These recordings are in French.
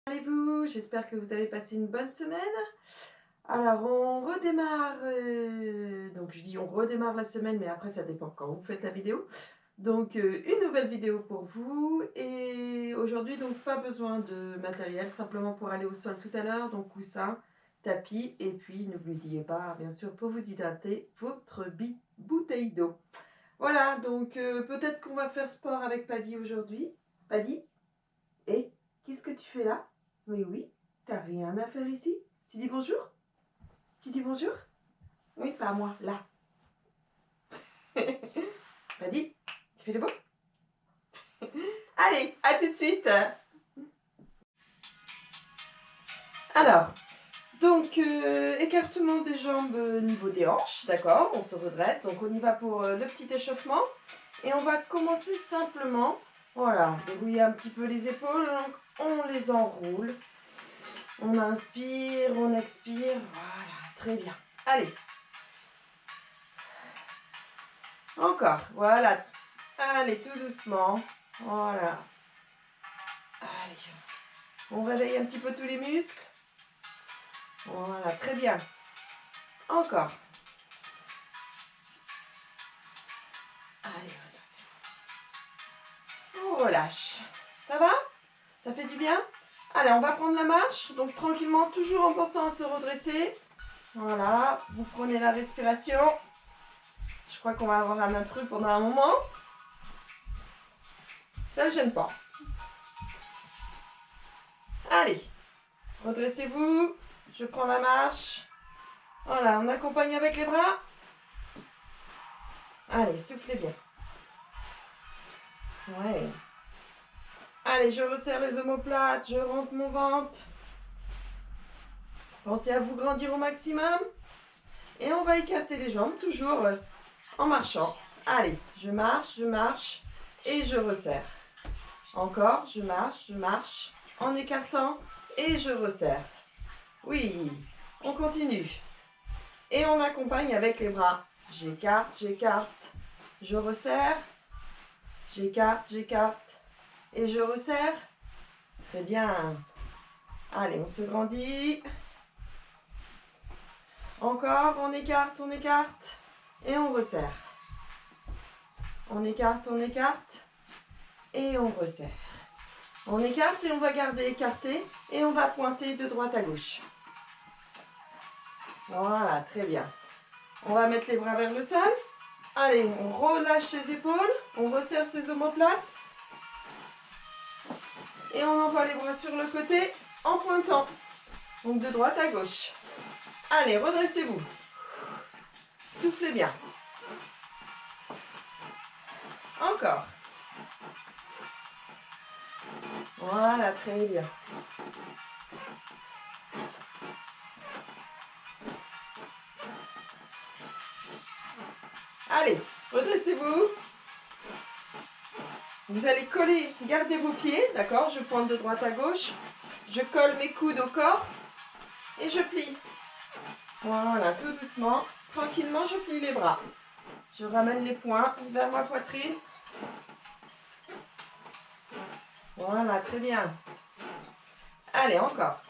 Allez-vous, j'espère que vous avez passé une bonne semaine. Alors on redémarre, donc je dis on redémarre la semaine, mais après ça dépend quand vous faites la vidéo. Donc une nouvelle vidéo pour vous, et aujourd'hui donc pas besoin de matériel, simplement pour aller au sol tout à l'heure, donc coussin, tapis, et puis n'oubliez pas bien sûr pour vous hydrater votre bouteille d'eau. Voilà, donc peut-être qu'on va faire sport avec Paddy aujourd'hui. Paddy, et qu'est-ce que tu fais là? Mais oui, t'as rien à faire ici. Tu dis bonjour? Tu dis bonjour? Oui, pas à moi, là. Paddy, tu fais le beau? Allez, à tout de suite. Alors, donc écartement des jambes niveau des hanches, d'accord? On se redresse, donc on y va pour le petit échauffement. Et on va commencer simplement, voilà, dérouiller un petit peu les épaules, donc on les enroule. On inspire, on expire, voilà, très bien. Allez. Encore, voilà. Allez, tout doucement. Voilà. Allez. On réveille un petit peu tous les muscles. Voilà, très bien. Encore. Allez, on relâche. Ça va? Ça fait du bien? Allez, on va prendre la marche. Donc tranquillement, toujours en pensant à se redresser. Voilà, vous prenez la respiration. Je crois qu'on va avoir un intrus pendant un moment. Ça ne gêne pas. Allez, redressez-vous. Je prends la marche. Voilà, on accompagne avec les bras. Allez, soufflez bien. Ouais. Allez, je resserre les omoplates, je rentre mon ventre. Pensez à vous grandir au maximum. Et on va écarter les jambes, toujours en marchant. Allez, je marche et je resserre. Encore, je marche, en écartant et je resserre. Oui, on continue. Et on accompagne avec les bras. J'écarte, je resserre. J'écarte et je resserre. Très bien. Allez, on se grandit. Encore, on écarte et on resserre. On écarte et on resserre. On écarte et on va garder écarté et on va pointer de droite à gauche. Voilà, très bien. On va mettre les bras vers le sol. Allez, on relâche ses épaules, on resserre ses omoplates et on envoie les bras sur le côté en pointant. Donc de droite à gauche. Allez, redressez-vous. Soufflez bien. Encore. Voilà, très bien. Allez, redressez-vous. Vous allez coller, gardez vos pieds, d'accord? Je pointe de droite à gauche. Je colle mes coudes au corps et je plie. Voilà, tout doucement, tranquillement, je plie les bras. Je ramène les poings vers ma poitrine. Voilà, très bien. Allez, encore.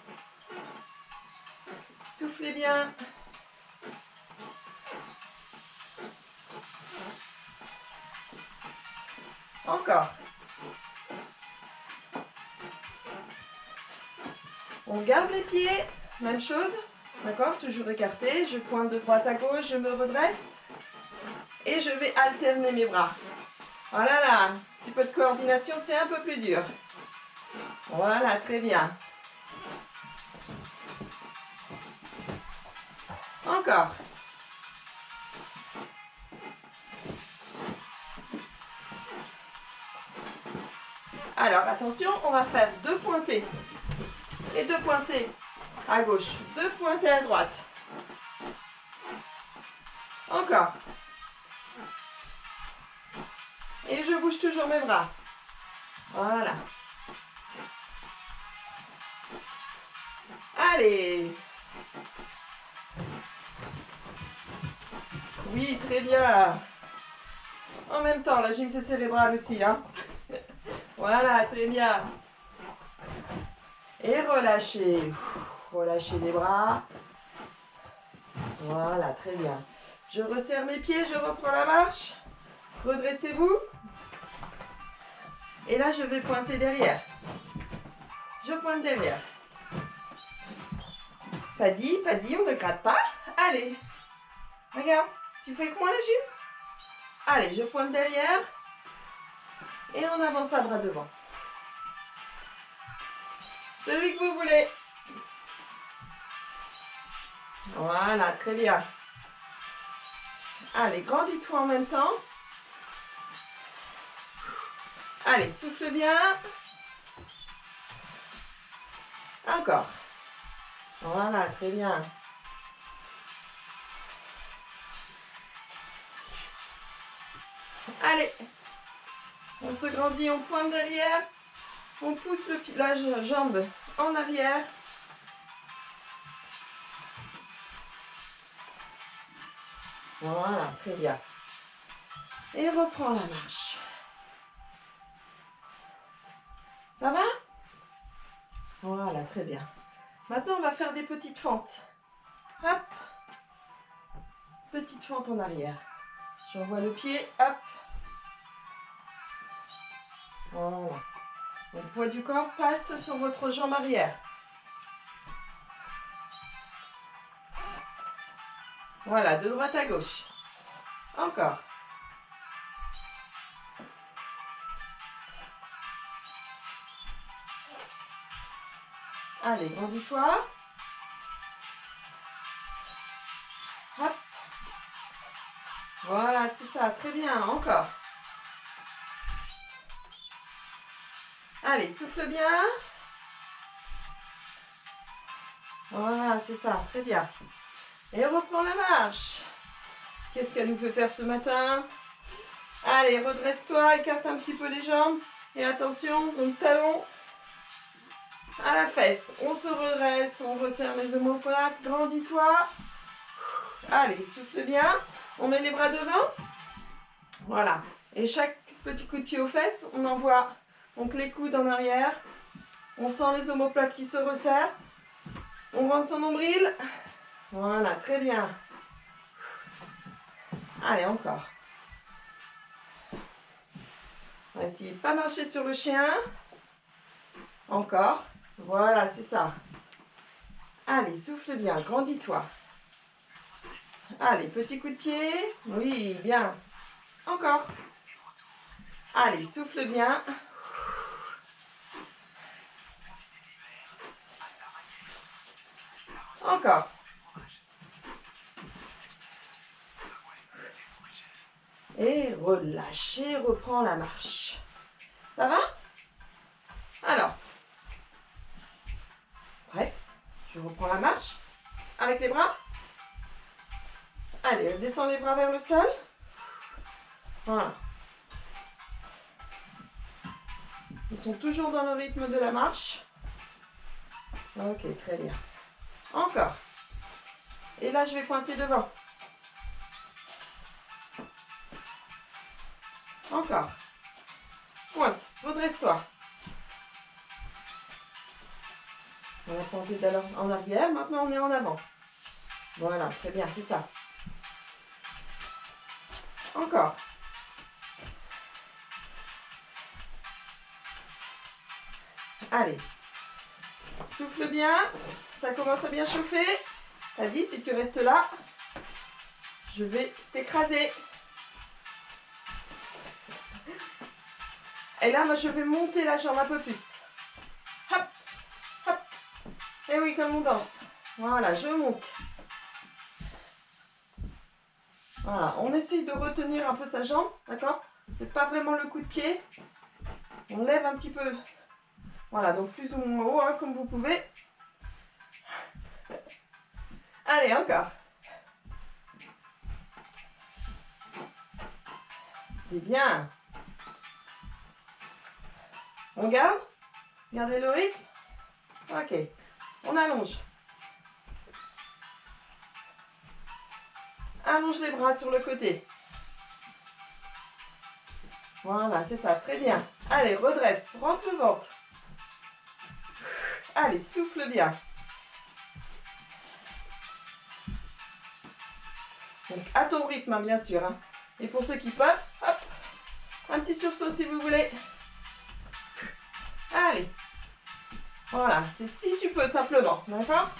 Soufflez bien. Encore. On garde les pieds, même chose. D'accord, toujours écarté. Je pointe de droite à gauche, je me redresse. Et je vais alterner mes bras. Voilà, là, un petit peu de coordination, c'est un peu plus dur. Voilà, très bien. Encore. Alors, attention, on va faire 2 pointés. Et 2 pointés à gauche, 2 pointés à droite. Encore. Et je bouge toujours mes bras. Voilà. Allez. Oui, très bien. En même temps, la gym c'est cérébral aussi, hein. Voilà, très bien. Et relâchez. Relâchez les bras. Voilà, très bien. Je resserre mes pieds, je reprends la marche. Redressez-vous. Et là, je vais pointer derrière. Je pointe derrière. Pas dit, on ne gratte pas. Allez. Regarde, tu fais que moi la gym. Allez, je pointe derrière. Et on avance à bras devant. Celui que vous voulez. Voilà, très bien. Allez, grandis-toi en même temps. Allez, souffle bien. Encore. Voilà, très bien. Allez. On se grandit, on pointe derrière. On pousse la jambe en arrière. Voilà, très bien. Et reprends la marche. Ça va? Voilà, très bien. Maintenant, on va faire des petites fentes. Hop. Petite fente en arrière. J'envoie le pied, hop. Voilà. Le poids du corps passe sur votre jambe arrière. Voilà, de droite à gauche. Encore. Allez, grandis-toi. Hop. Voilà, c'est ça, très bien, encore. Allez, souffle bien. Voilà, c'est ça, très bien. Et reprends la marche. Qu'est-ce qu'elle nous fait faire ce matin? Allez, redresse-toi, écarte un petit peu les jambes. Et attention, donc talon à la fesse. On se redresse, on resserre les omoplates. Grandis-toi. Allez, souffle bien. On met les bras devant. Voilà. Et chaque petit coup de pied aux fesses, on envoie donc les coudes en arrière. On sent les omoplates qui se resserrent. On rentre son nombril. Voilà, très bien. Allez, encore. On va essayer de ne pas marcher sur le chien. Encore. Voilà, c'est ça. Allez, souffle bien, grandis-toi. Allez, petit coup de pied. Oui, bien. Encore. Allez, souffle bien. Encore. Et relâchez, reprends la marche. Ça va? Alors, presse. Je reprends la marche. Avec les bras. Allez, descends les bras vers le sol. Voilà. Ils sont toujours dans le rythme de la marche. Ok, très bien. Encore. Et là, je vais pointer devant. Encore. Pointe. Redresse-toi. On a pointé en arrière. Maintenant, on est en avant. Voilà, très bien, c'est ça. Encore. Allez. Souffle bien. Ça commence à bien chauffer. T'as dit, si tu restes là, je vais t'écraser. Et là, moi, je vais monter la jambe un peu plus. Hop, hop. Et oui, comme on danse. Voilà, je monte. Voilà, on essaye de retenir un peu sa jambe, d'accord? C'est pas vraiment le coup de pied. On lève un petit peu. Voilà, donc plus ou moins haut, hein, comme vous pouvez. Allez, encore. C'est bien. On garde? Gardez le rythme? Ok. On allonge. Allonge les bras sur le côté. Voilà, c'est ça. Très bien. Allez, redresse. Rentre le ventre. Allez, souffle bien. Donc, à ton rythme, hein, bien sûr. Hein. Et pour ceux qui peuvent, hop, un petit sursaut si vous voulez. Allez. Voilà, c'est si tu peux simplement, d'accord?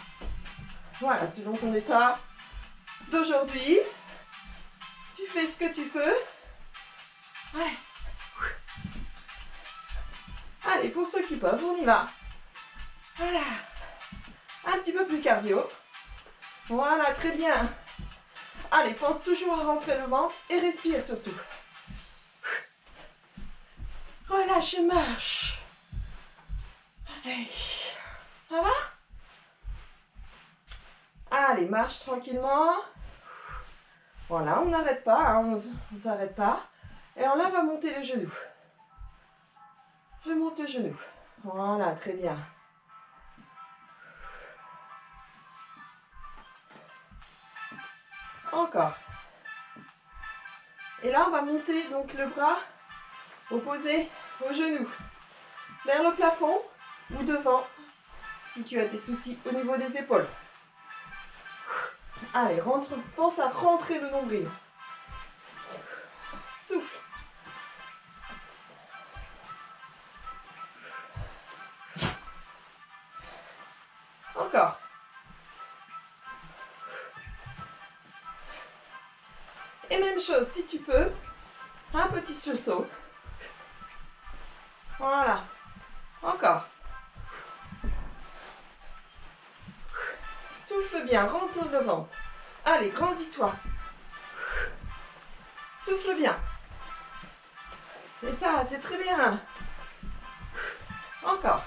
Voilà, selon ton état d'aujourd'hui, tu fais ce que tu peux. Allez. Allez, pour ceux qui peuvent, on y va. Voilà. Un petit peu plus cardio. Voilà, très bien. Allez, pense toujours à rentrer le ventre et respire surtout. Relâche et marche. Allez. Ça va? Allez, marche tranquillement. Voilà, on n'arrête pas, hein, on ne s'arrête pas. Et on là, va monter les genoux. Je monte le genou. Voilà, très bien. Encore. Et là, on va monter donc le bras opposé au genou vers le plafond ou devant si tu as des soucis au niveau des épaules. Allez, rentre, pense à rentrer le nombril. Souffle. Encore. Et même chose, si tu peux, un petit sursaut. Voilà. Encore. Souffle bien, rentre le ventre. Allez, grandis-toi. Souffle bien. C'est ça, c'est très bien. Encore.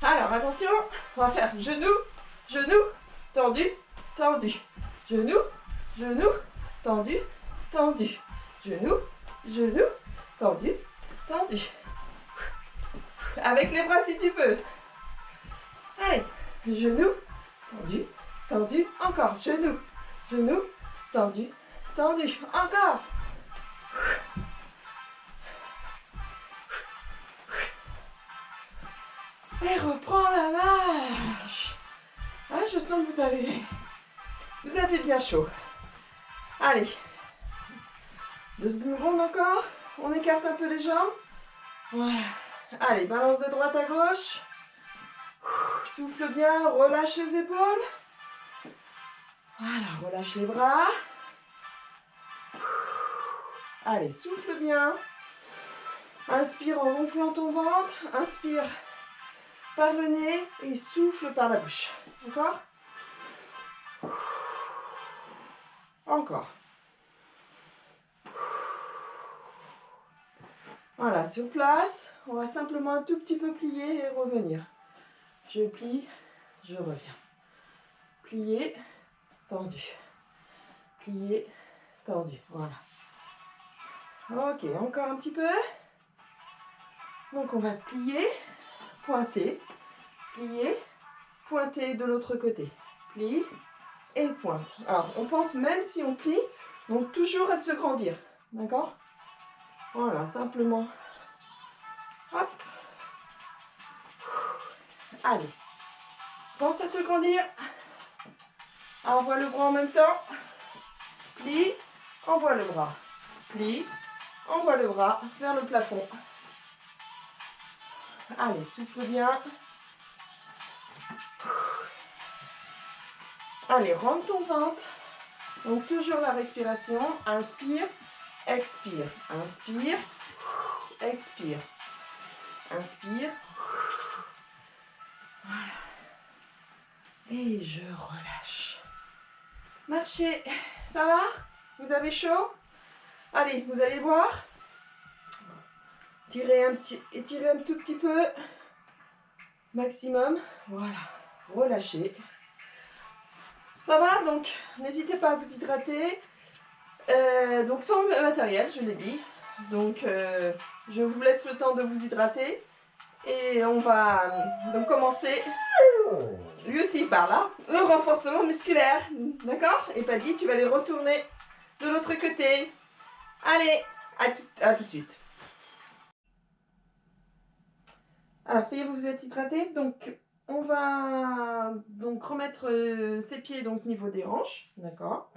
Alors, attention, on va faire genou, genou, tendu, tendu. Genou, genou, tendu, tendu. Genou, genou, tendu, tendu. Avec les bras si tu peux. Allez, genou, tendu, tendu. Encore, genou, genou, tendu, tendu. Encore. Et reprends la marche. Ah, je sens que vous avez bien chaud. Allez. 2 secondes encore. On écarte un peu les jambes. Voilà. Allez, balance de droite à gauche. Souffle bien, relâche les épaules. Voilà, relâche les bras. Allez, souffle bien. Inspire en gonflant ton ventre. Inspire par le nez et souffle par la bouche. D'accord? Encore. Voilà, sur place, on va simplement un tout petit peu plier et revenir. Je plie, je reviens. Plier, tendu. Plier, tendu. Voilà. Ok, encore un petit peu. Donc on va plier, pointer, plier, pointer de l'autre côté. Plie et pointe. Alors, on pense même si on plie, donc toujours à se grandir. D'accord? Voilà, simplement. Hop. Allez. Pense à te grandir. Envoie le bras en même temps. Plie, envoie le bras. Plie, envoie le bras vers le plafond. Allez, souffle bien. Allez, rentre ton ventre. Donc toujours la respiration. Inspire, expire. Inspire, expire. Inspire. Voilà. Et je relâche. Marchez. Ça va? Vous avez chaud? Allez, vous allez voir. Étirez un tout petit peu. Maximum. Voilà. Relâchez. Ça va? Donc, n'hésitez pas à vous hydrater. Donc, sans matériel, je l'ai dit. Donc, je vous laisse le temps de vous hydrater. Et on va donc commencer. Lui aussi, il parle, hein, le renforcement musculaire. D'accord? Et Paddy, tu vas les retourner de l'autre côté. Allez, à tout de suite. Alors, ça y est, vous vous êtes hydraté. Donc, on va donc remettre ses pieds donc niveau des hanches, d'accord.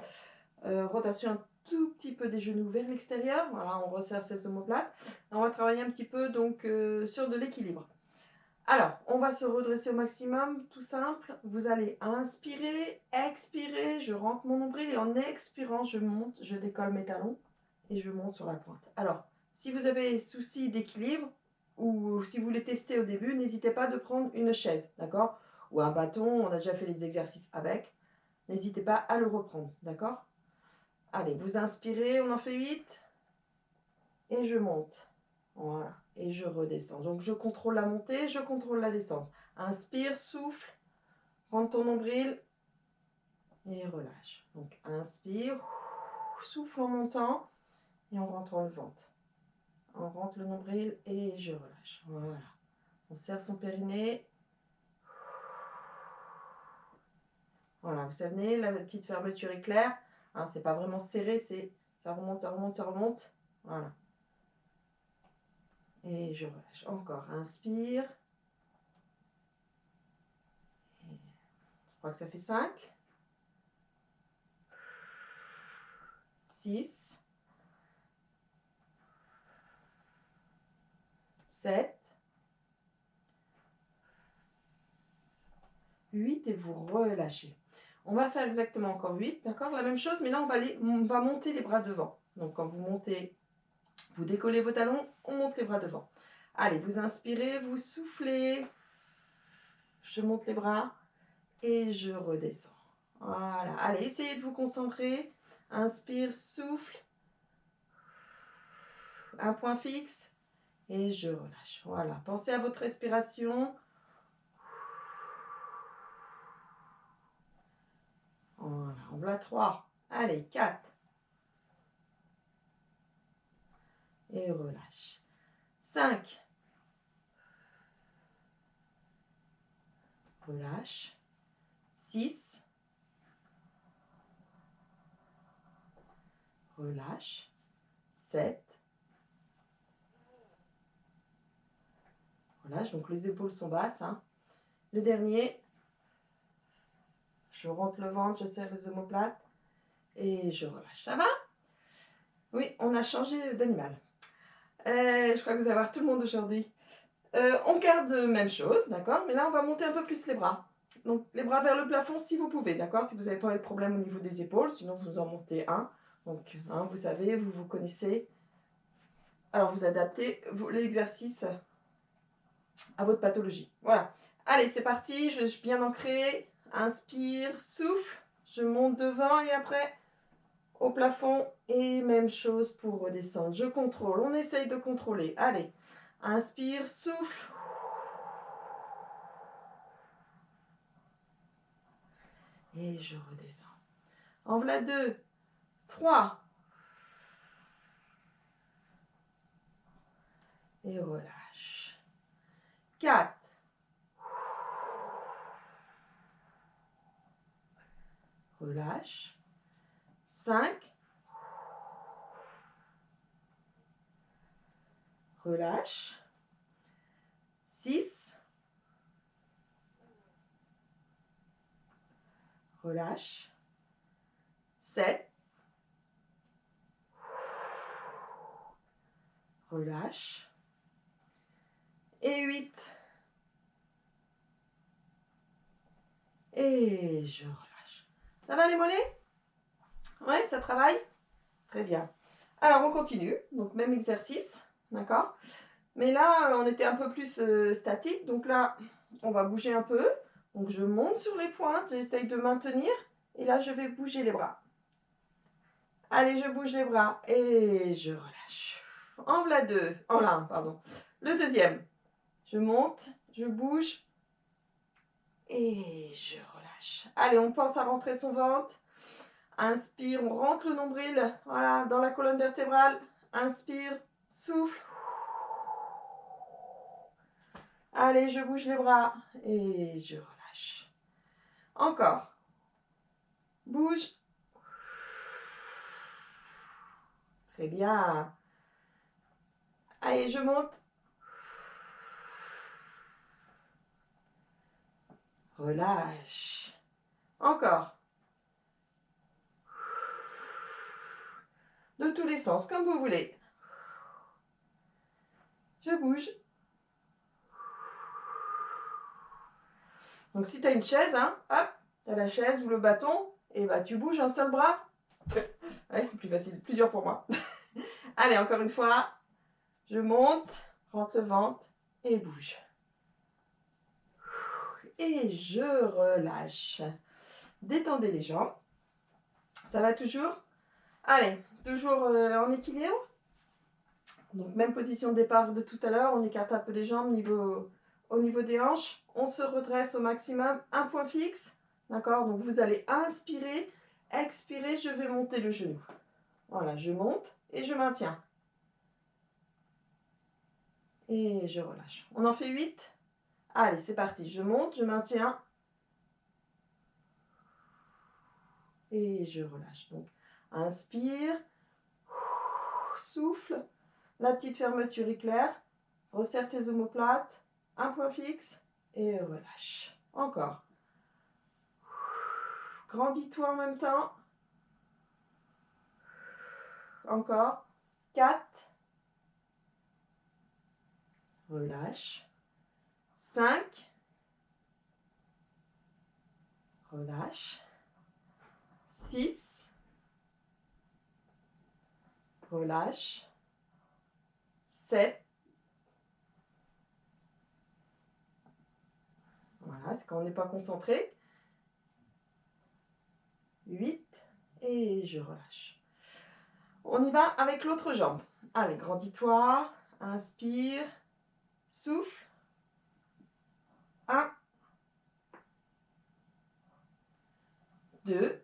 Rotation un tout petit peu des genoux vers l'extérieur. Voilà, on resserre ses omoplates. On va travailler un petit peu donc sur de l'équilibre. Alors, on va se redresser au maximum, tout simple. Vous allez inspirer, expirer, je rentre mon nombril et en expirant, je monte, je décolle mes talons et je monte sur la pointe. Alors, si vous avez souci d'équilibre ou si vous voulez tester au début, n'hésitez pas de prendre une chaise, d'accord? Ou un bâton, on a déjà fait les exercices avec. N'hésitez pas à le reprendre, d'accord? Allez, vous inspirez, on en fait 8 et je monte. Voilà, et je redescends. Donc je contrôle la montée, je contrôle la descente. Inspire, souffle, rentre ton nombril et relâche. Donc inspire, souffle en montant et on rentre le ventre. On rentre le nombril et je relâche. Voilà. On serre son périnée. Voilà, vous savez, la petite fermeture éclair. Hein, c'est pas vraiment serré, c'est ça remonte, ça remonte, ça remonte. Voilà. Et je relâche. Encore, inspire. Et je crois que ça fait 5. 6. 7. 8 et vous relâchez. On va faire exactement encore 8, d'accord? La même chose, mais là, on va monter les bras devant. Donc, quand vous montez, vous décollez vos talons, on monte les bras devant. Allez, vous inspirez, vous soufflez. Je monte les bras et je redescends. Voilà. Allez, essayez de vous concentrer. Inspire, souffle. Un point fixe et je relâche. Voilà. Pensez à votre respiration. Voilà. On va 3. Allez, 4. Et relâche. 5. Relâche. 6. Relâche. 7. Relâche. Donc les épaules sont basses. Hein. Le dernier. Je rentre le ventre, je serre les omoplates. Et je relâche. Ça va? Oui, on a changé d'animal. Je crois que vous allez voir tout le monde aujourd'hui. On garde même chose, d'accord? Mais là, on va monter un peu plus les bras. Donc, les bras vers le plafond si vous pouvez, d'accord? Si vous n'avez pas de problème au niveau des épaules, sinon vous en montez un. Donc, hein, vous savez, vous connaissez. Alors, vous adaptez l'exercice à votre pathologie. Voilà. Allez, c'est parti. Je suis bien ancrée. Inspire, souffle. Je monte devant et après au plafond. Et même chose pour redescendre. Je contrôle. On essaye de contrôler. Allez. Inspire, souffle. Et je redescends. En voilà 2, 3. Et relâche. 4. Relâche. 5. Relâche. 6. Relâche. 7. Relâche. Et 8. Et je relâche. Ça va les mollets? Ouais, ça travaille? Très bien. Alors, on continue. Donc, même exercice. D'accord? Mais là, on était un peu plus statique. Donc là, on va bouger un peu. Donc, je monte sur les pointes. J'essaye de maintenir. Et là, je vais bouger les bras. Allez, je bouge les bras. Et je relâche. En voilà 2. En là, pardon. Le deuxième. Je monte. Je bouge. Et je relâche. Allez, on pense à rentrer son ventre. Inspire, on rentre le nombril, voilà, dans la colonne vertébrale. Inspire, souffle. Allez, je bouge les bras et je relâche. Encore. Bouge. Très bien. Allez, je monte. Relâche. Encore. De tous les sens, comme vous voulez. Je bouge. Donc si tu as une chaise, hein, hop, tu as la chaise ou le bâton, et bah tu bouges un seul bras. Ouais, c'est plus facile, plus dur pour moi. Allez, encore une fois. Je monte, rentre le ventre et bouge. Et je relâche. Détendez les jambes. Ça va toujours? Allez, toujours en équilibre. Donc même position de départ de tout à l'heure. On écarte un peu les jambes au niveau des hanches. On se redresse au maximum. Un point fixe. D'accord? Donc vous allez inspirer, expirer. Je vais monter le genou. Voilà, je monte et je maintiens. Et je relâche. On en fait 8. Allez, c'est parti. Je monte, je maintiens. Et je relâche. Donc, inspire. Souffle. La petite fermeture éclair. Resserre tes omoplates. Un point fixe. Et relâche. Encore. Grandis-toi en même temps. Encore. 4. Relâche. 5. Relâche. 6. Relâche. 7. Voilà, c'est quand on n'est pas concentré. 8. Et je relâche. On y va avec l'autre jambe. Allez, grandis-toi. Inspire. Souffle. 1. 2.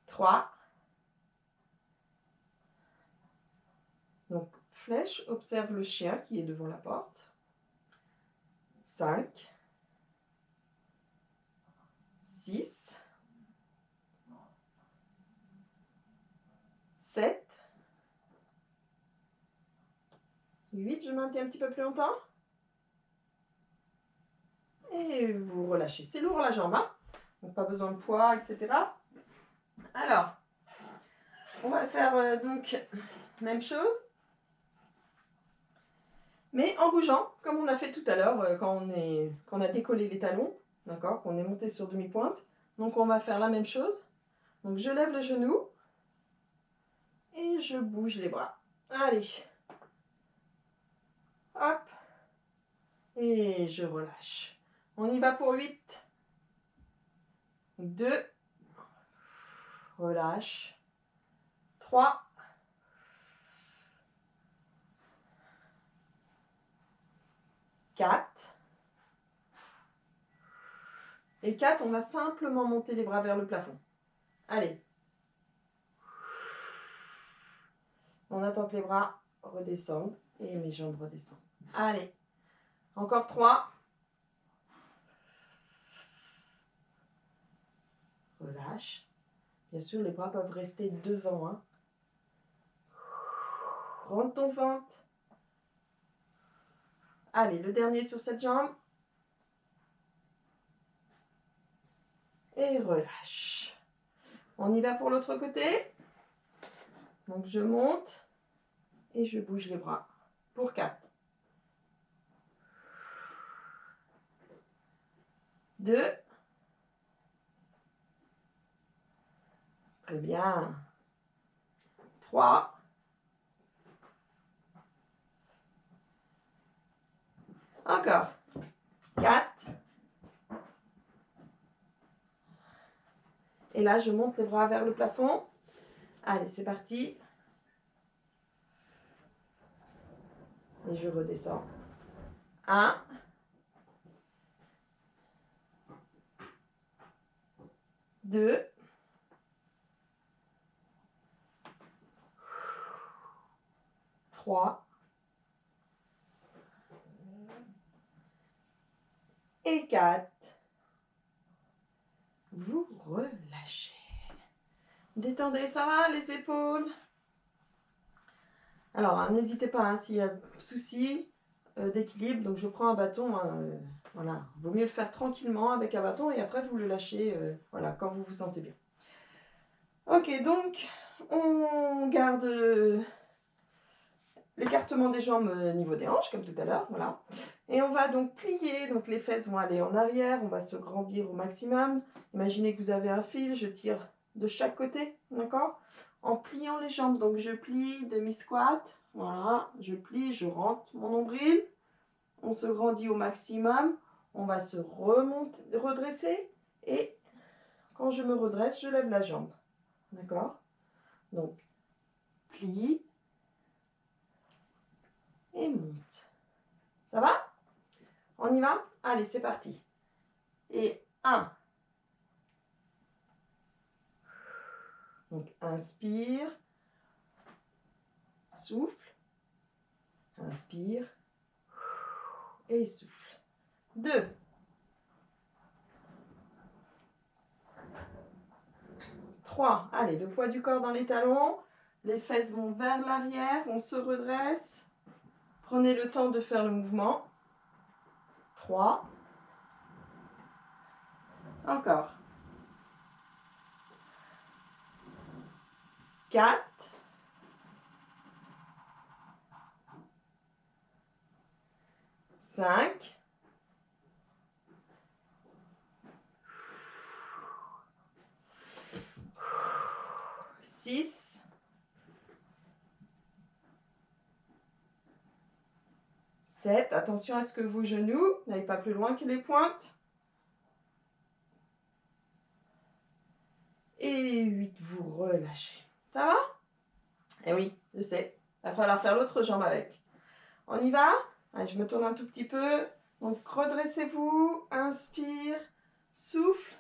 3. Donc, flèche, observe le chien qui est devant la porte. 5. 6. 7. 8. Je maintiens un petit peu plus longtemps. Et vous relâchez. C'est lourd la jambe, hein? Donc, pas besoin de poids, etc. Alors, on va faire donc même chose. Mais en bougeant, comme on a fait tout à l'heure quand on a décollé les talons, d'accord, qu'on est monté sur demi-pointe. Donc on va faire la même chose. Donc je lève le genou et je bouge les bras. Allez. Hop. Et je relâche. On y va pour 8. 2. Relâche. 3. 4. Et 4, on va simplement monter les bras vers le plafond. Allez. On attend que les bras redescendent et mes jambes redescendent. Allez. Encore 3. Relâche. Bien sûr, les bras peuvent rester devant. Hein. Rentre ton ventre. Allez, le dernier sur cette jambe. Et relâche. On y va pour l'autre côté. Donc je monte et je bouge les bras pour 4. 2. Très bien. 3. Encore. 4. Et là, je monte les bras vers le plafond. Allez, c'est parti. Et je redescends. 1. 2. 3. Et 4. Vous relâchez. Détendez, ça va, les épaules? Alors, hein, n'hésitez pas, hein, s'il y a souci d'équilibre. Donc, je prends un bâton. Hein, voilà, vaut mieux le faire tranquillement avec un bâton et après, vous le lâchez voilà, quand vous vous sentez bien. Ok, donc, on garde l'écartement des jambes au niveau des hanches, comme tout à l'heure. Voilà. Et on va donc plier. Donc, les fesses vont aller en arrière. On va se grandir au maximum. Imaginez que vous avez un fil. Je tire de chaque côté, d'accord? En pliant les jambes. Donc, je plie, demi-squat. Voilà, je plie, je rentre mon nombril. On se grandit au maximum. On va se remonter, redresser. Et quand je me redresse, je lève la jambe. D'accord? Donc, plie et monte. Ça va? On y va? Allez, c'est parti. Et 1. Donc, inspire. Souffle. Inspire. Et souffle. 2. 3. Allez, le poids du corps dans les talons. Les fesses vont vers l'arrière. On se redresse. Prenez le temps de faire le mouvement. 3. Encore. 4. 5. 6. 7. Attention à ce que vos genoux n'aillent pas plus loin que les pointes. Et 8. Vous relâchez. Ça va? Eh oui, je sais. Il va falloir faire l'autre jambe avec. On y va? Allez, je me tourne un tout petit peu. Donc, redressez-vous. Inspire. Souffle.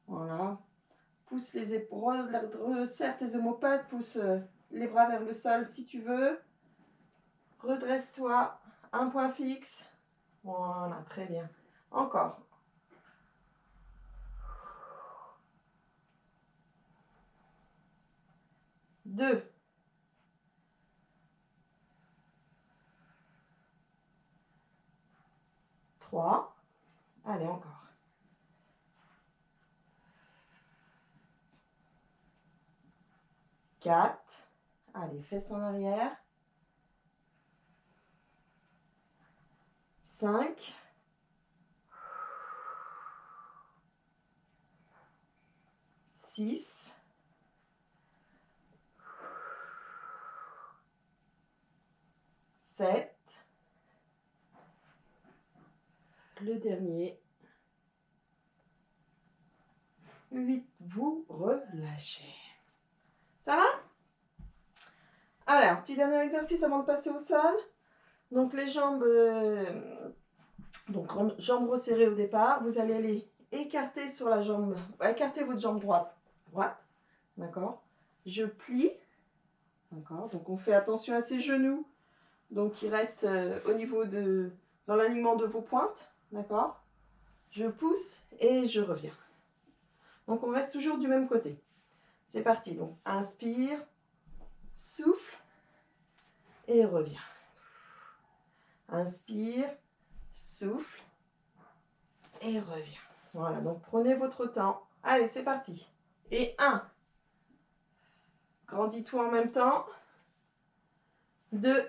Voilà. Pousse les épaules. Resserre tes omoplates. Pousse les bras vers le sol si tu veux. Redresse-toi. Un point fixe. Voilà, très bien. Encore. 2. 3. Allez, encore. 4. Allez, fesses en arrière. 5. 6. 7. Le dernier. 8. Vous relâchez. Ça va? Alors, petit dernier exercice avant de passer au sol. Donc, les jambes, jambes resserrées au départ. Vous allez aller écarter sur la jambe, écarter votre jambe droite. D'accord? Je plie. D'accord? Donc, on fait attention à ses genoux. Donc, ils restent au niveau dans l'alignement de vos pointes. D'accord? Je pousse et je reviens. Donc, on reste toujours du même côté. C'est parti. Donc, inspire, souffle et reviens. Inspire, souffle et reviens. Voilà, donc prenez votre temps. Allez, c'est parti. Et 1. Grandis-toi en même temps. 2.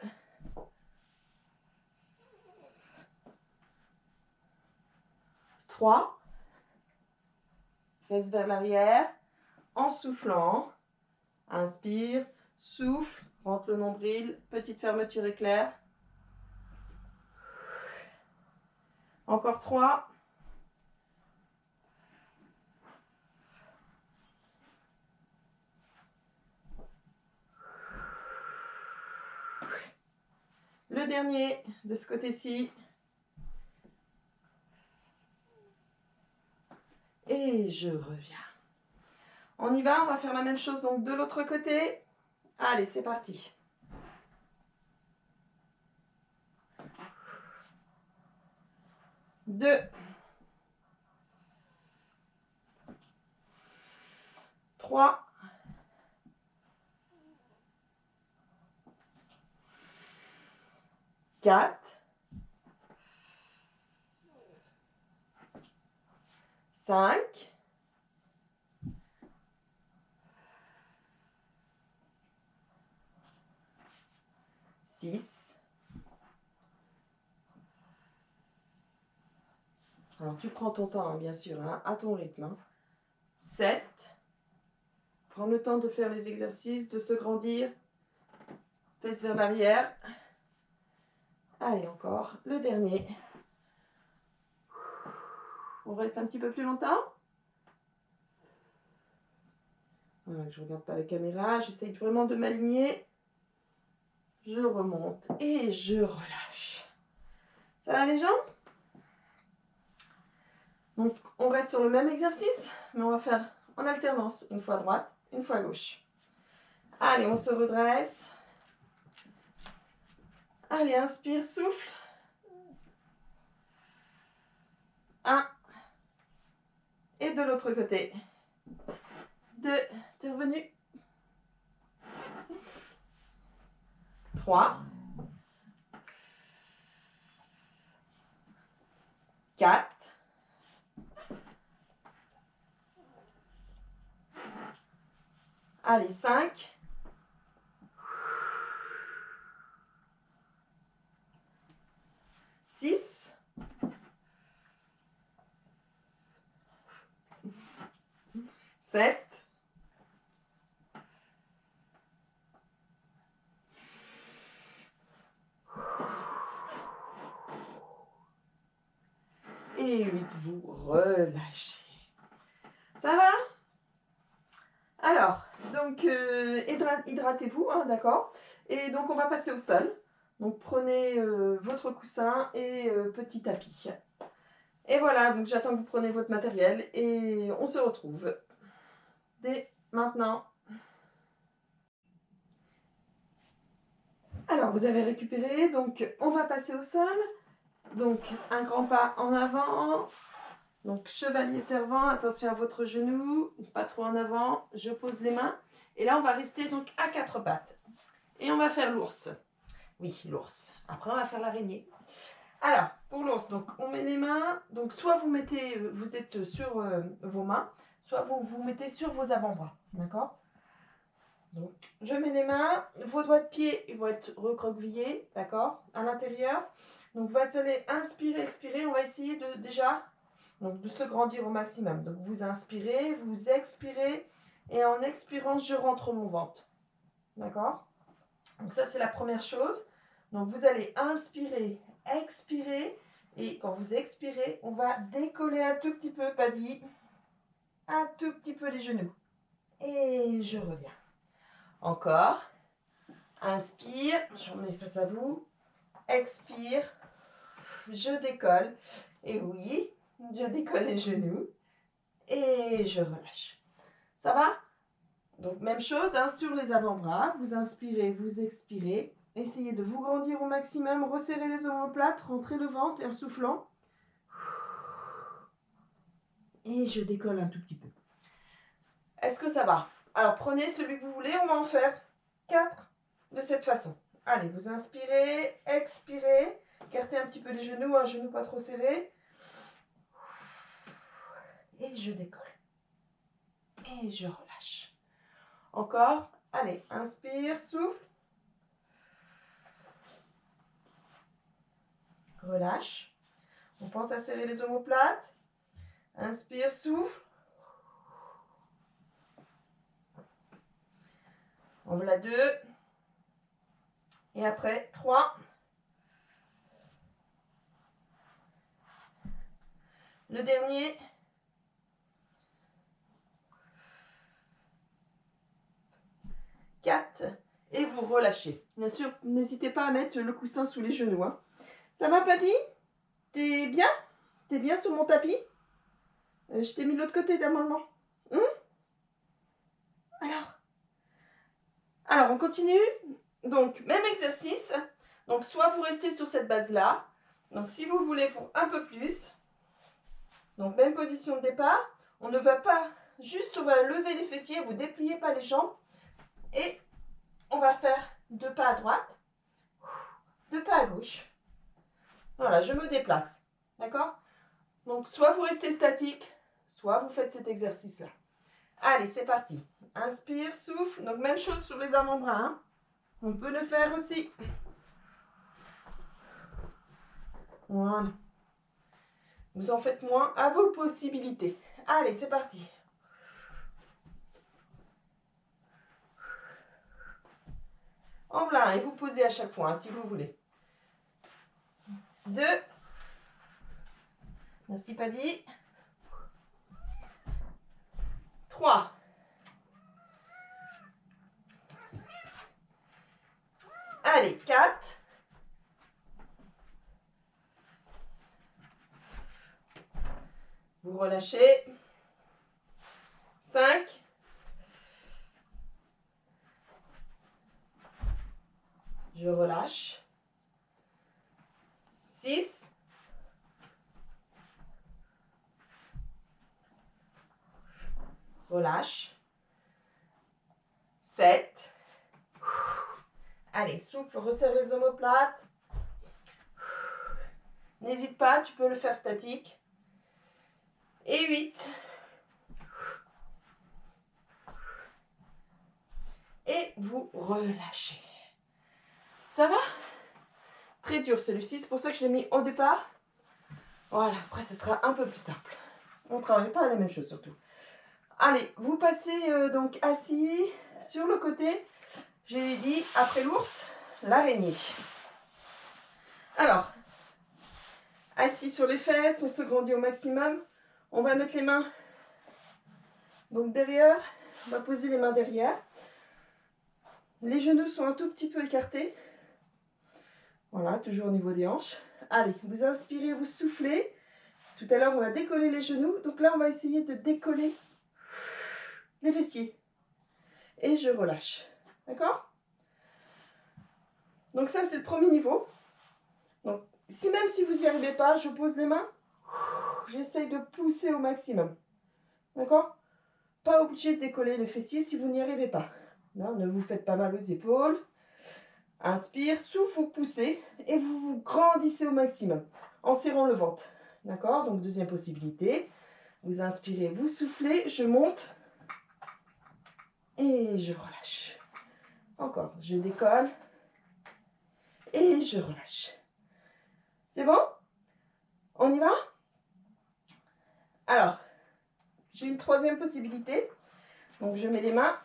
3. Fesses vers l'arrière. En soufflant. Inspire, souffle, rentre le nombril, petite fermeture éclair. Encore 3. Le dernier de ce côté-ci. Et je reviens. On y va, on va faire la même chose donc de l'autre côté. Allez, c'est parti. 2. 3. 3, 4, 5, 6. Alors, tu prends ton temps, hein, bien sûr, hein, à ton rythme. Hein. 7. Prends le temps de faire les exercices, de se grandir. Fesses vers l'arrière. Allez, encore. Le dernier. On reste un petit peu plus longtemps. Voilà, je ne regarde pas la caméra. J'essaye vraiment de m'aligner. Je remonte et je relâche. Ça va les jambes? Donc, on reste sur le même exercice, mais on va faire en alternance. Une fois à droite, une fois à gauche. Allez, on se redresse. Allez, inspire, souffle. 1. Et de l'autre côté. 2. T'es revenu. 3. 4. 5. 6. 7. 8. Vous relâchez. Ça va? Alors, donc, hydratez-vous, hein, d'accord? Et donc, on va passer au sol. Donc, prenez votre coussin et petit tapis. Et voilà, donc j'attends que vous preniez votre matériel et on se retrouve dès maintenant. Alors, vous avez récupéré, donc on va passer au sol. Donc, un grand pas en avant. Donc, chevalier servant, attention à votre genou, pas trop en avant. Je pose les mains. Et là, on va rester donc à 4 pattes. Et on va faire l'ours. Oui, l'ours. Après, on va faire l'araignée. Alors, pour l'ours, donc on met les mains. Donc, soit vous êtes sur vos mains, soit vous vous mettez sur vos avant-bras. D'accord? Donc, je mets les mains. Vos doigts de pied vont être recroquevillés. D'accord? À l'intérieur. Donc, vous allez inspirer, expirer. On va essayer de se grandir au maximum. Donc, vous inspirez, vous expirez. Et en expirant, je rentre mon ventre. D'accord? Donc, ça, c'est la première chose. Donc, vous allez inspirer, expirer. Et quand vous expirez, on va décoller un tout petit peu, Paddy. Un tout petit peu les genoux. Et je reviens. Encore. Inspire. Je remets face à vous. Expire. Je décolle. Et oui, je décolle les genoux. Et je relâche. Ça va? Donc, même chose hein, sur les avant-bras. Vous inspirez, vous expirez. Essayez de vous grandir au maximum. Resserrez les omoplates. Rentrez le ventre et en soufflant. Et je décolle un tout petit peu. Est-ce que ça va? Alors, prenez celui que vous voulez. On va en faire 4 de cette façon. Allez, vous inspirez, expirez. Écartez un petit peu les genoux, un genou pas trop serré. Et je décolle. Et je relâche. Encore. Allez, inspire, souffle. Relâche. On pense à serrer les omoplates. Inspire, souffle. On voilà 2. Et après 3. Le dernier. 4. Et vous relâchez. Bien sûr, n'hésitez pas à mettre le coussin sous les genoux. Hein. Ça va, Paddy? T'es bien? T'es bien sur mon tapis? Je t'ai mis de l'autre côté d'amendement. Alors, on continue. Donc, même exercice. Donc, soit vous restez sur cette base-là. Donc, si vous voulez pour un peu plus. Donc, même position de départ. On ne va pas juste on va lever les fessiers, vous dépliez pas les jambes. Et on va faire 2 pas à droite, 2 pas à gauche. Voilà, je me déplace. D'accord? Donc, soit vous restez statique, soit vous faites cet exercice-là. Allez, c'est parti. Inspire, souffle. Donc, même chose sur les avant-bras. Hein. On peut le faire aussi. Voilà. Vous en faites moins à vos possibilités. Allez, c'est parti. En voilà, et vous posez à chaque fois, hein, si vous voulez. 2. Merci, Paddy. 3. Allez, 4. Vous relâchez. 5. Je relâche. 6. Relâche. 7. Allez, souffle, resserre les omoplates. N'hésite pas, tu peux le faire statique. Et 8. Et vous relâchez. Ça va? Très dur celui-ci, c'est pour ça que je l'ai mis au départ. Voilà, après ce sera un peu plus simple. On ne travaille pas à la même chose surtout. Allez, vous passez donc assis sur le côté. J'ai dit, après l'ours, l'araignée. Alors, assis sur les fesses, on se grandit au maximum. On va mettre les mains donc derrière. On va poser les mains derrière. Les genoux sont un tout petit peu écartés. Voilà, toujours au niveau des hanches. Allez, vous inspirez, vous soufflez. Tout à l'heure, on a décollé les genoux. Donc là, on va essayer de décoller les fessiers. Et je relâche. D'accord? Donc ça, c'est le premier niveau. Donc, même si vous n'y arrivez pas, je pose les mains. J'essaye de pousser au maximum. D'accord? Pas obligé de décoller les fessiers si vous n'y arrivez pas. Là, ne vous faites pas mal aux épaules. Inspire, souffle, vous poussez et vous vous grandissez au maximum en serrant le ventre. D'accord? Donc, deuxième possibilité. Vous inspirez, vous soufflez, je monte et je relâche. Encore, je décolle et je relâche. C'est bon? On y va? Alors, j'ai une troisième possibilité. Donc, je mets les mains.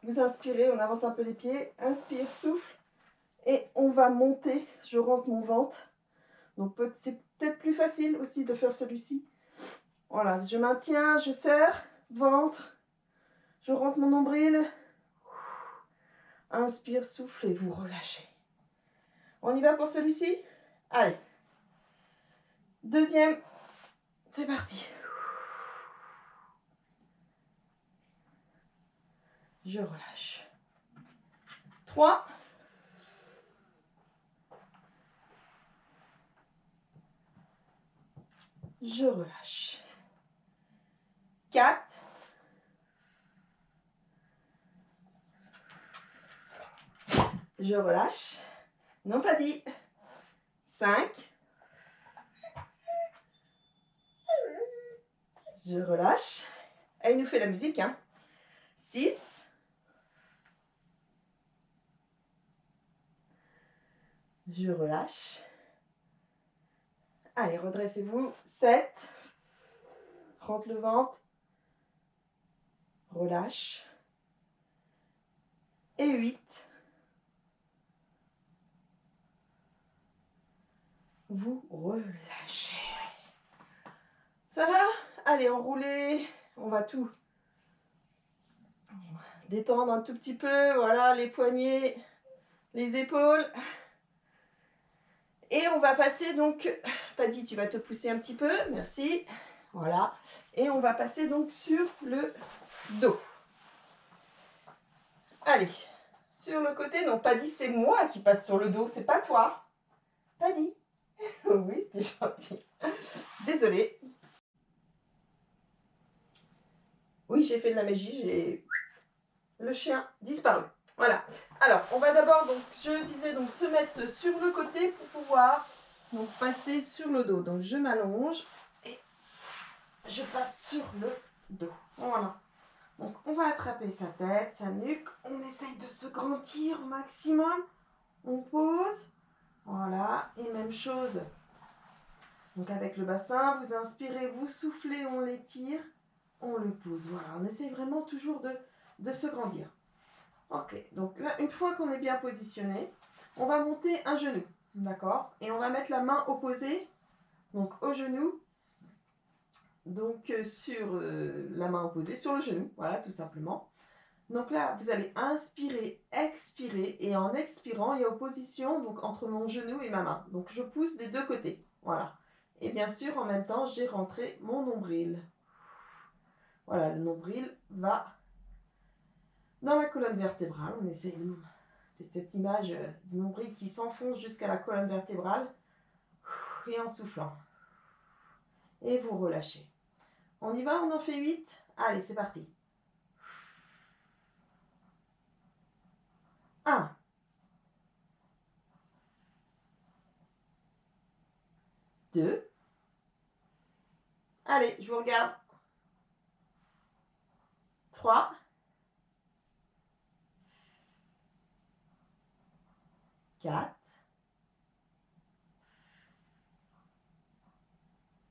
Vous inspirez, on avance un peu les pieds. Inspire, souffle. Et on va monter. Je rentre mon ventre. Donc, c'est peut-être plus facile aussi de faire celui-ci. Voilà, je maintiens, je serre. Ventre. Je rentre mon nombril. Inspire, souffle et vous relâchez. On y va pour celui-ci? Allez. Deuxième. C'est parti. Je relâche. 3. Je relâche. 4. Je relâche. Non, pas dit. 5. Je relâche. Elle nous fait la musique, hein. 6. Je relâche. Allez, redressez-vous. 7. Rentre le ventre. Relâche. Et 8. Vous relâchez. Ça va? Allez, enroulez. On va tout détendre un tout petit peu. Voilà, les poignets, les épaules. Et on va passer donc... Paddy, tu vas te pousser un petit peu. Merci. Voilà. Et on va passer donc sur le dos. Allez. Sur le côté, non, Paddy, c'est moi qui passe sur le dos. C'est pas toi. Paddy. Oui, t'es gentil. Désolée. Oui, j'ai fait de la magie, j'ai le chien disparu. Voilà. Alors, on va d'abord, donc, je disais, donc, se mettre sur le côté pour pouvoir donc, passer sur le dos. Donc, je m'allonge et je passe sur le dos. Voilà. Donc, on va attraper sa tête, sa nuque. On essaye de se grandir au maximum. On pose. Voilà. Et même chose. Donc, avec le bassin, vous inspirez, vous soufflez, on l'étire. On le pose. Voilà. On essaye vraiment toujours de se grandir. Ok, donc là, une fois qu'on est bien positionné, on va monter un genou, d'accord? Et on va mettre la main opposée, donc au genou, donc sur la main opposée, sur le genou, voilà, tout simplement. Donc là, vous allez inspirer, expirer, et en expirant, il y a opposition donc, entre mon genou et ma main. Donc je pousse des deux côtés, voilà. Et bien sûr, en même temps, j'ai rentré mon nombril. Voilà, le nombril va dans la colonne vertébrale, on essaie de... C'est cette image du nombril qui s'enfonce jusqu'à la colonne vertébrale. Et en soufflant. Et vous relâchez. On y va, on en fait 8. Allez, c'est parti. 1. 2. Allez, je vous regarde. 3. 4.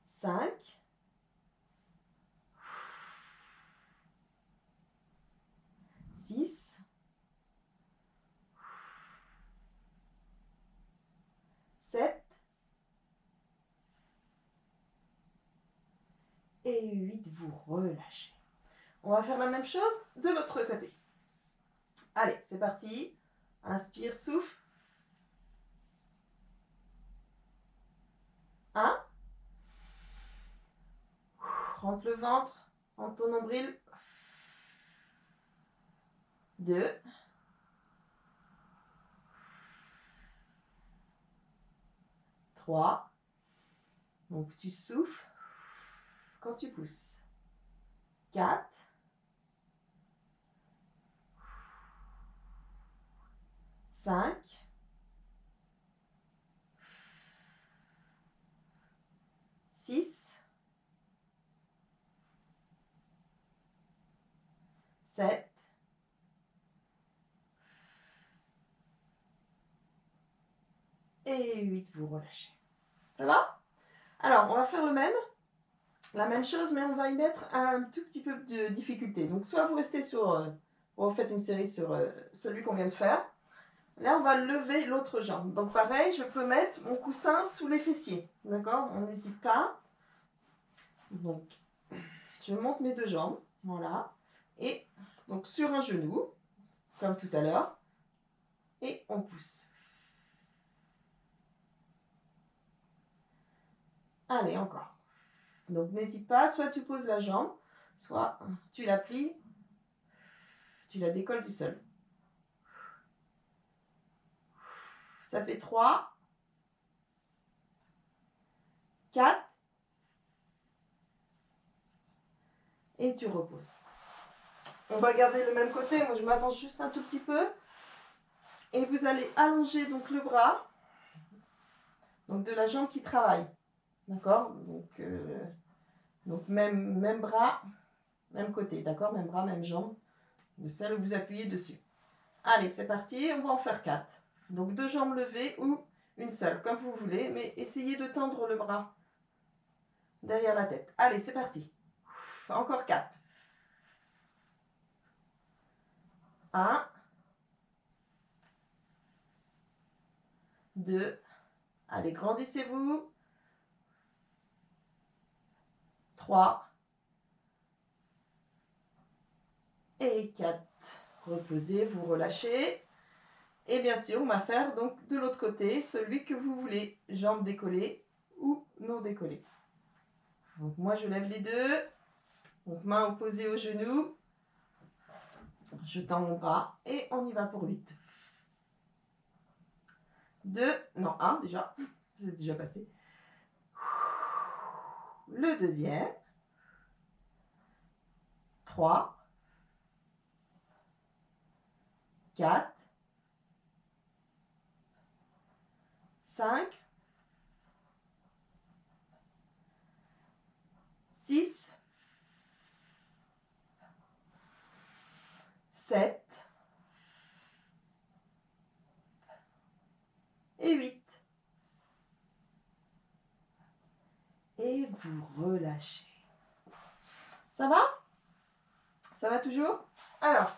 5. 6. 7. Et 8, vous relâchez. On va faire la même chose de l'autre côté. Allez, c'est parti. Inspire, souffle. 1. Rentre le ventre, rentre ton nombril. 2. 3. Donc tu souffles quand tu pousses. 4. 5. 6. 7. Et 8, vous relâchez. Ça va? Alors, on va faire la même chose, mais on va y mettre un tout petit peu de difficulté. Donc, soit vous restez sur, vous faites une série sur celui qu'on vient de faire. Là, on va lever l'autre jambe. Donc, pareil, je peux mettre mon coussin sous les fessiers. D'accord? On n'hésite pas. Donc, je monte mes deux jambes. Voilà. Et donc, sur un genou, comme tout à l'heure. Et on pousse. Allez, encore. Donc, n'hésite pas. Soit tu poses la jambe, soit tu la plies, tu la décolles du sol. Ça fait 3, 4, et tu reposes. On va garder le même côté. Moi, je m'avance juste un tout petit peu. Et vous allez allonger donc le bras, donc de la jambe qui travaille. D'accord? Donc même bras, même côté. D'accord? Même bras, même jambe, de celle où vous appuyez dessus. Allez, c'est parti. On va en faire 4. Donc 2 jambes levées ou une seule, comme vous voulez. Mais essayez de tendre le bras derrière la tête. Allez, c'est parti. Encore 4. 1. 2. Allez, grandissez-vous. 3. Et 4. Reposez, vous relâchez. Et bien sûr, on va faire donc de l'autre côté, celui que vous voulez. Jambes décollées ou non décollées. Donc moi, je lève les deux. Donc main opposée au genou. Je tends mon bras et on y va pour 8. 2, non 1 déjà. C'est déjà passé. Le deuxième. 3, 4, 5, 6, 7 et 8. Et vous relâchez. Ça va? Ça va toujours? Alors,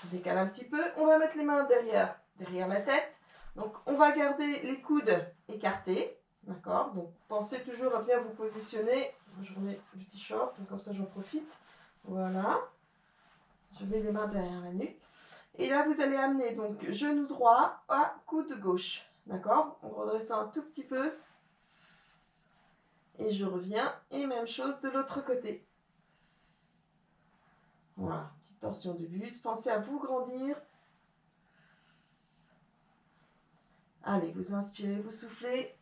je décale un petit peu. On va mettre les mains derrière la tête. Donc, on va garder les coudes écartés. D'accord? Donc, pensez toujours à bien vous positionner. Je remets le t-shirt, donc comme ça j'en profite. Voilà. Je mets les mains derrière la nuque. Et là, vous allez amener donc genou droit à coude gauche. D'accord? On redresse un tout petit peu. Et je reviens. Et même chose de l'autre côté. Voilà. Petite torsion du buste. Pensez à vous grandir. Allez, vous inspirez, vous soufflez.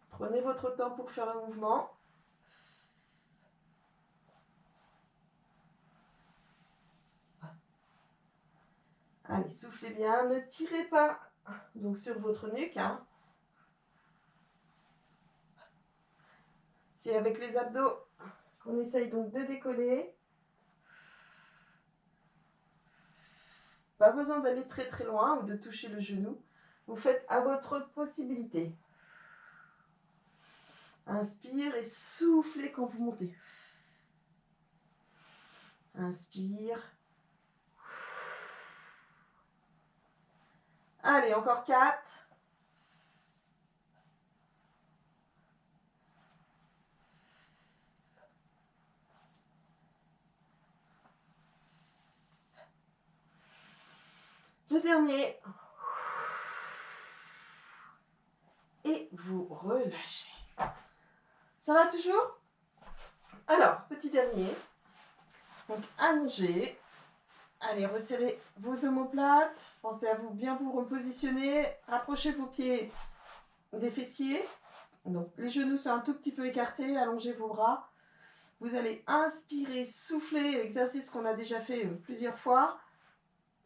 Prenez votre temps pour faire le mouvement. Allez, soufflez bien. Ne tirez pas donc sur votre nuque. Hein. C'est avec les abdos qu'on essaye donc de décoller. Pas besoin d'aller très très loin ou de toucher le genou. Vous faites à votre possibilité. Inspire et soufflez quand vous montez. Inspire. Allez, encore 4. Le dernier. Et vous relâchez. Ça va toujours? Alors, petit dernier. Donc, allongez. Allez, resserrez vos omoplates. Pensez à vous bien vous repositionner. Rapprochez vos pieds des fessiers. Donc, les genoux sont un tout petit peu écartés. Allongez vos bras. Vous allez inspirer, souffler. Exercice qu'on a déjà fait plusieurs fois.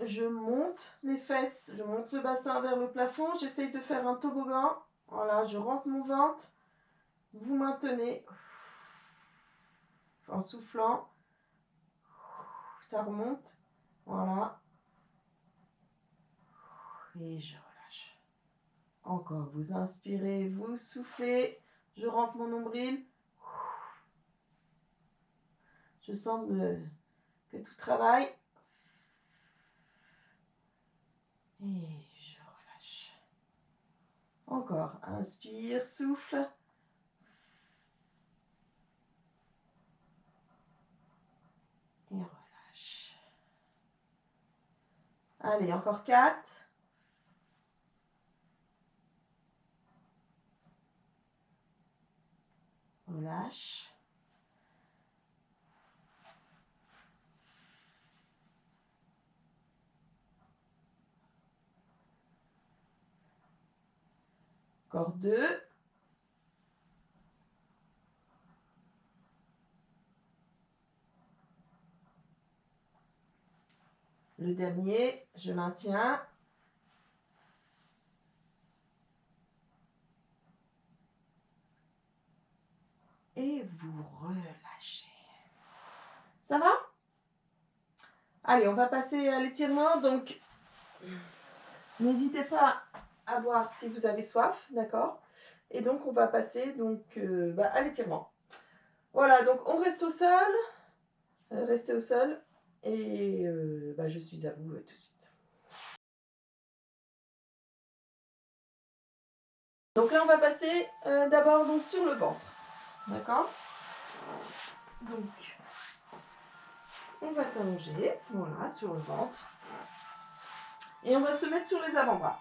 Je monte les fesses. Je monte le bassin vers le plafond. J'essaye de faire un toboggan. Voilà, je rentre mon ventre. Vous maintenez. En soufflant. Ça remonte. Voilà. Et je relâche. Encore, vous inspirez, vous soufflez. Je rentre mon nombril. Je sens que tout travaille. Et je relâche. Encore, inspire, souffle. Et relâche. Allez, encore 4. Relâche. Encore 2. Le dernier, je maintiens. Et vous relâchez. Ça va? Allez, on va passer à l'étirement. Donc, n'hésitez pas à voir si vous avez soif, d'accord? Et donc, on va passer donc, à l'étirement. Voilà, donc on reste au sol. Restez au sol. Et je suis à vous tout de suite. Donc là, on va passer d'abord donc sur le ventre. D'accord? Donc, on va s'allonger, voilà, sur le ventre. Et on va se mettre sur les avant-bras.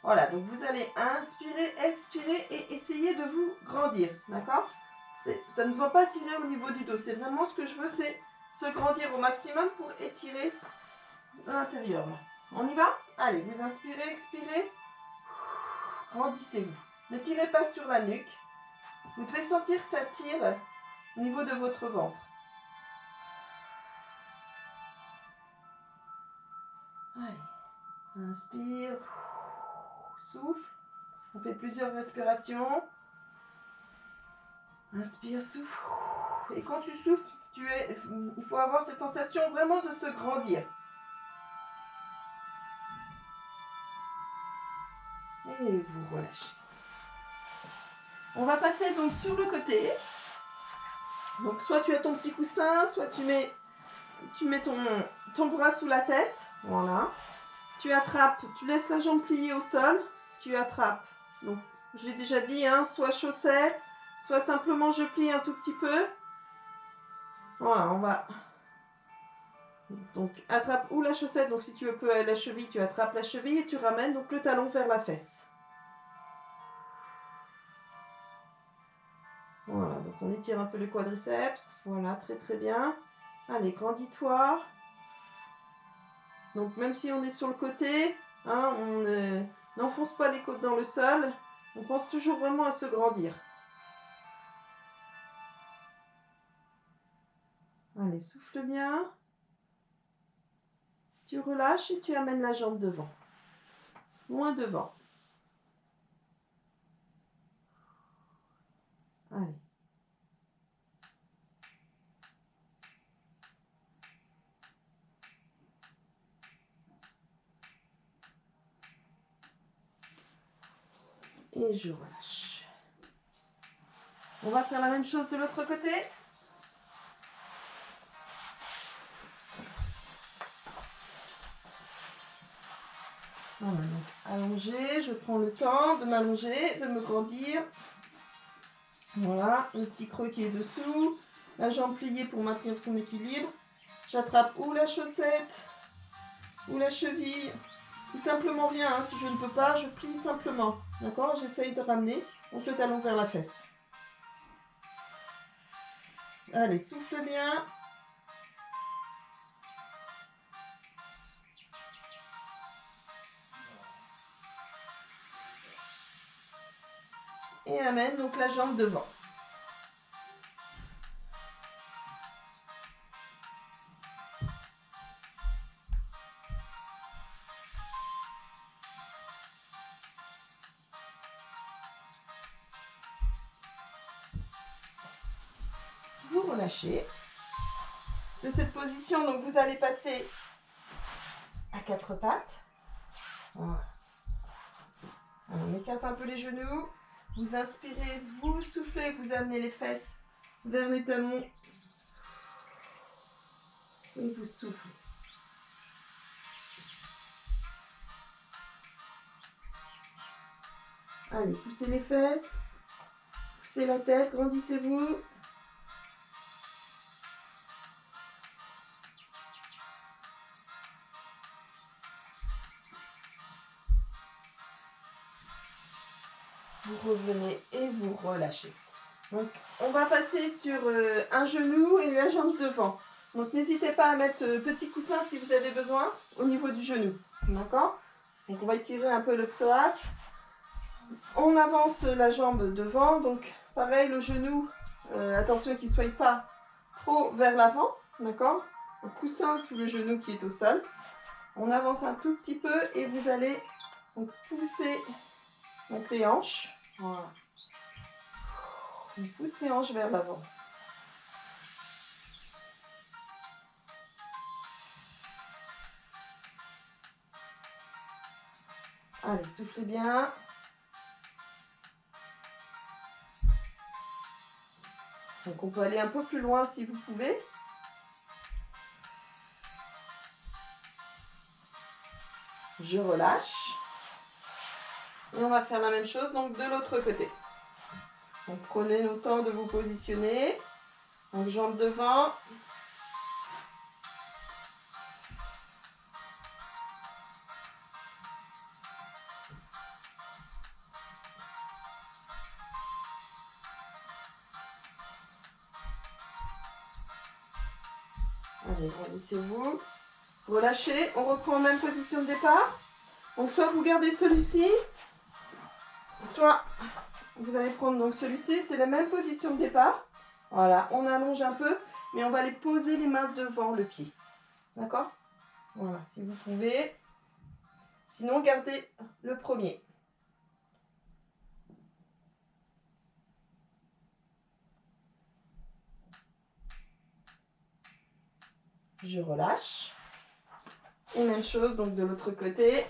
Voilà, donc vous allez inspirer, expirer et essayer de vous grandir. D'accord? Ça ne va pas tirer au niveau du dos. C'est vraiment ce que je veux, c'est se grandir au maximum pour étirer l'intérieur. On y va? Allez, vous inspirez, expirez. Grandissez-vous. Ne tirez pas sur la nuque. Vous devez sentir que ça tire au niveau de votre ventre. Allez, inspire, souffle. On fait plusieurs respirations. Inspire, souffle. Et quand tu souffles, il faut avoir cette sensation vraiment de se grandir. Et vous relâchez. On va passer donc sur le côté. Donc soit tu as ton petit coussin, soit tu mets ton bras sous la tête. Voilà. Tu attrapes, tu laisses la jambe pliée au sol. Tu attrapes. Donc j'ai déjà dit, hein, soit chaussette, soit simplement je plie un tout petit peu. Voilà, on va... Donc attrape ou la chaussette, donc si tu veux la cheville, tu attrapes la cheville et tu ramènes donc le talon vers la fesse. Voilà, donc on étire un peu le quadriceps. Voilà, très très bien. Allez, grandis-toi. Donc même si on est sur le côté, hein, on n'enfonce pas les côtes dans le sol. On pense toujours vraiment à se grandir. Allez, souffle bien. Tu relâches et tu amènes la jambe devant. Loin devant. Allez. Et je relâche. On va faire la même chose de l'autre côté. Voilà, donc allongé, je prends le temps de m'allonger, de me grandir. Voilà, le petit creux qui est dessous, la jambe pliée pour maintenir son équilibre. J'attrape ou la chaussette, ou la cheville, ou simplement rien, hein. Si je ne peux pas, je plie simplement. D'accord? J'essaye de ramener donc le talon vers la fesse. Allez, souffle bien. Et amène donc la jambe devant. Vous relâchez. C'est cette position, donc vous allez passer à quatre pattes. Voilà. Alors, on écarte un peu les genoux. Vous inspirez, vous soufflez, vous amenez les fesses vers les talons. Et vous soufflez. Allez, poussez les fesses. Poussez la tête, grandissez-vous. Vous revenez et vous relâchez. Donc, on va passer sur un genou et la jambe devant. Donc, n'hésitez pas à mettre petit coussin si vous avez besoin au niveau du genou. D'accord? Donc, on va étirer un peu le psoas. On avance la jambe devant. Donc, pareil, le genou, attention qu'il ne soit pas trop vers l'avant. D'accord? Un coussin sous le genou qui est au sol. On avance un tout petit peu et vous allez donc, pousser donc, les hanches. Voilà. On pousse les hanches vers l'avant. Allez, soufflez bien. Donc on peut aller un peu plus loin si vous pouvez. Je relâche. Et on va faire la même chose donc de l'autre côté. Donc prenez le temps de vous positionner. Donc jambes devant. Allez, grandissez-vous. Relâchez. On reprend en même position de départ. Donc, soit vous gardez celui-ci, soit vous allez prendre donc celui-ci. C'est la même position de départ. Voilà, on allonge un peu, mais on va les poser les mains devant le pied. D'accord? Voilà, si vous pouvez. Sinon, gardez le premier. Je relâche. Et même chose donc de l'autre côté.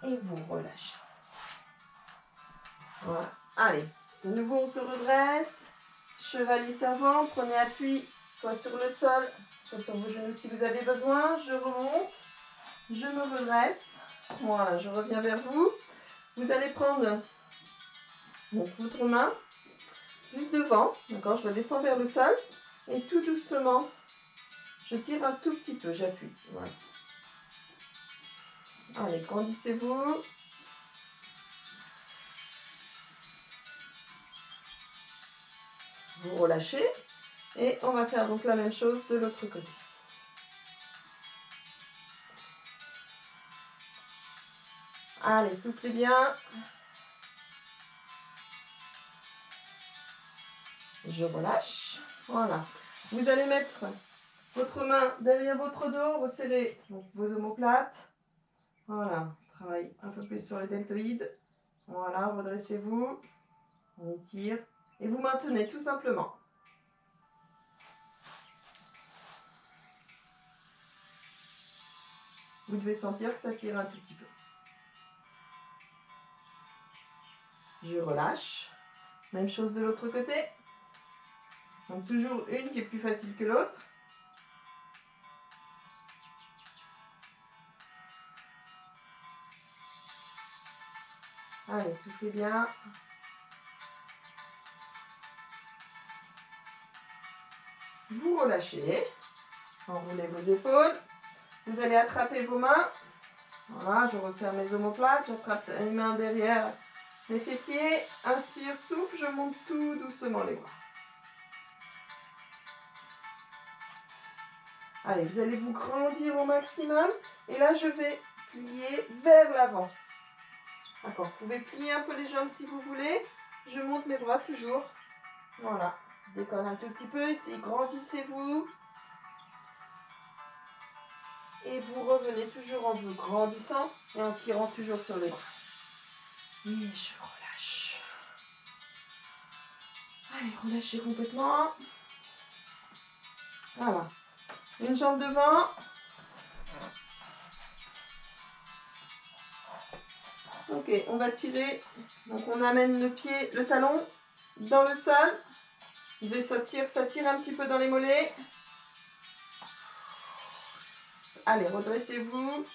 Et vous relâchez. Voilà. Allez, de nouveau on se redresse. Chevalier servant, prenez appui soit sur le sol, soit sur vos genoux si vous avez besoin. Je remonte, je me redresse. Voilà, je reviens vers vous. Vous allez prendre donc, votre main juste devant, d'accord? Je la descends vers le sol et tout doucement, je tire un tout petit peu, j'appuie. Voilà. Allez, grandissez-vous. Vous relâchez et on va faire donc la même chose de l'autre côté. Allez, soufflez bien. Je relâche. Voilà. Vous allez mettre votre main derrière votre dos, resserrez donc vos omoplates. Voilà, travaille un peu plus sur les deltoïdes. Voilà, redressez-vous. On étire. Et vous maintenez tout simplement. Vous devez sentir que ça tire un tout petit peu. Je relâche. Même chose de l'autre côté. Donc toujours une qui est plus facile que l'autre. Allez, soufflez bien. Vous relâchez. Enroulez vos épaules. Vous allez attraper vos mains. Voilà, je resserre mes omoplates. J'attrape les mains derrière les fessiers. Inspire, souffle. Je monte tout doucement les bras. Allez, vous allez vous grandir au maximum. Et là, je vais plier vers l'avant. D'accord, vous pouvez plier un peu les jambes si vous voulez. Je monte mes bras toujours. Voilà, décolle un tout petit peu. Ici, grandissez-vous. Et vous revenez toujours en vous grandissant et en tirant toujours sur les bras. Et je relâche. Allez, relâchez complètement. Voilà. Une jambe devant. Ok, on va tirer. Donc on amène le pied, le talon dans le sol. Ça tire un petit peu dans les mollets. Allez, redressez-vous.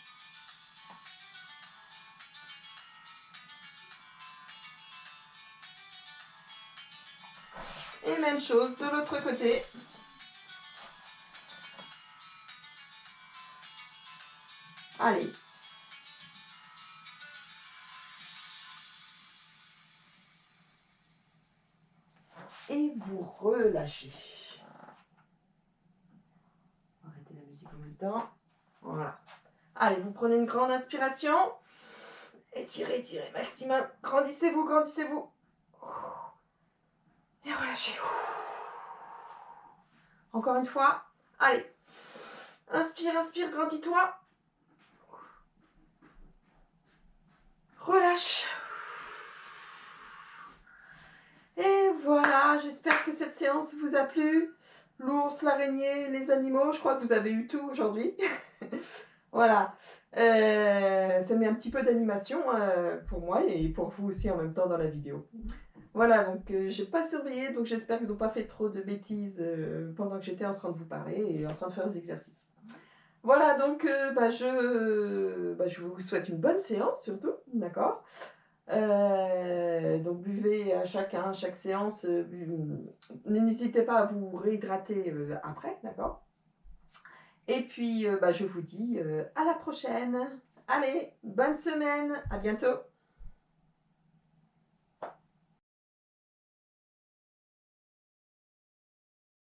Et même chose de l'autre côté. Allez. Et vous relâchez. Arrêtez la musique en même temps. Voilà. Allez, vous prenez une grande inspiration. Étirez, étirez, maximum. Grandissez-vous, grandissez-vous. Et relâchez. Encore une fois. Allez. Inspire, inspire, grandis-toi. Relâche. Et voilà, j'espère que cette séance vous a plu. L'ours, l'araignée, les animaux, je crois que vous avez eu tout aujourd'hui. Voilà. Ça met un petit peu d'animation pour moi et pour vous aussi en même temps dans la vidéo. Voilà, donc j'ai pas surveillé, donc j'espère qu'ils n'ont pas fait trop de bêtises pendant que j'étais en train de vous parler et en train de faire les exercices. Voilà, donc je vous souhaite une bonne séance surtout, d'accord ? Donc buvez à chaque séance, n'hésitez pas à vous réhydrater, après, d'accord? Et puis, bah, je vous dis, à la prochaine. Allez, bonne semaine, à bientôt.